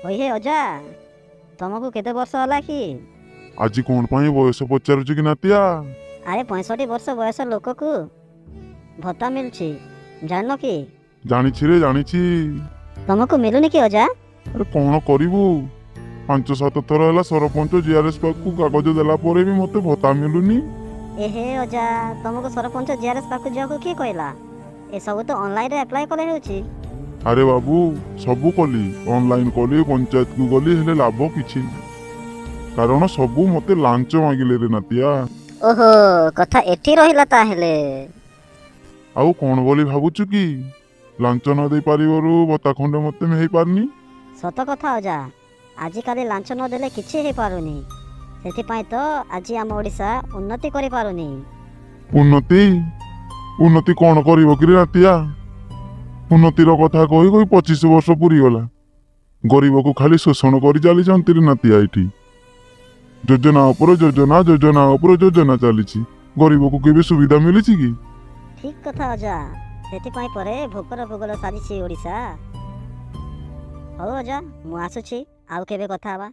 होई हे अजा तुमको केते वर्ष होला कि? आज कौन पाई बयस पचारुछु कि नातिया? अरे 65 वर्ष बयस लोक को भत्ता मिलछि जान कि? जानिछि रे जानिछि। तुमको मिलुनी कि अजा? अरे कौन करिबु 5-7 थर होला सरपंच जीआरएस पाकू कागज देला परे भी मते भत्ता मिलुनी। एहे अजा तुमको सरपंच जीआरएस पाकू जाको की कहला? ए सब तो ऑनलाइन रे अप्लाई करे होछि। अरे बाबू सबू कली ऑनलाइन कली पंचायत को गली हेले लाभ किछि कारण सबू मते लांच मागिले रे नातिया। ओहो कथा एठी रहिला ताहेले। आउ कौन बोली भाबुछु कि लांच न दे पारिबरु भत्ता खंडे मते में हेई पारनी? सत कथा अजा आजिकाली लांच न देले किछि हे पारुनी सेथिपाई तो आज आम ओडिशा उन्नति करि पारुनी। उन्नति उन्नति कौन करिवो कि रे नातिया? उन्नतिर कथा कही कही 25 वर्ष पूरी गला गरीब को खाली शोषण कर चली रे नातिया। एठी योजना उपर योजना योजना उपर योजना चली गरीब को केबे सुविधा मिली कि? ठीक कथा अजा सेथिपाई परे भोकर भोगल सारिछि ओडिशा। हो अजा मु आसुछि आउ केबे कथा हवा।